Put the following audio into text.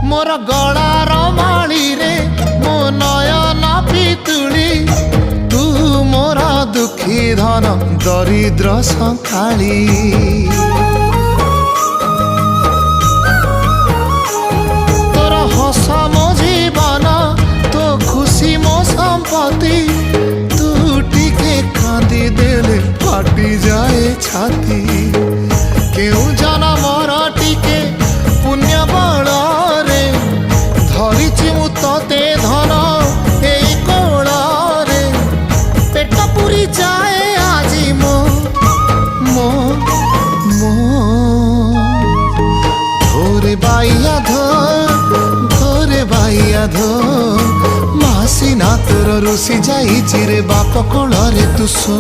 मोर गलार माली रे मो नयन पितुली तू मोर दुखी धन दरिद्र संकाली तोर हस मो जीवन तो खुशी मो संपत्ति तू टिके कांदी देले फाटी जाए छाती केउ जनमर टिके पुण्य बल रे धरिछि मु तते धन एई कोल रे पेट पुरी जाए आजी मो मो मो धोरे बाइया धोरे बाइया धो मासी ना तोर रुसी जाई रे बाप कोल रे तू सो।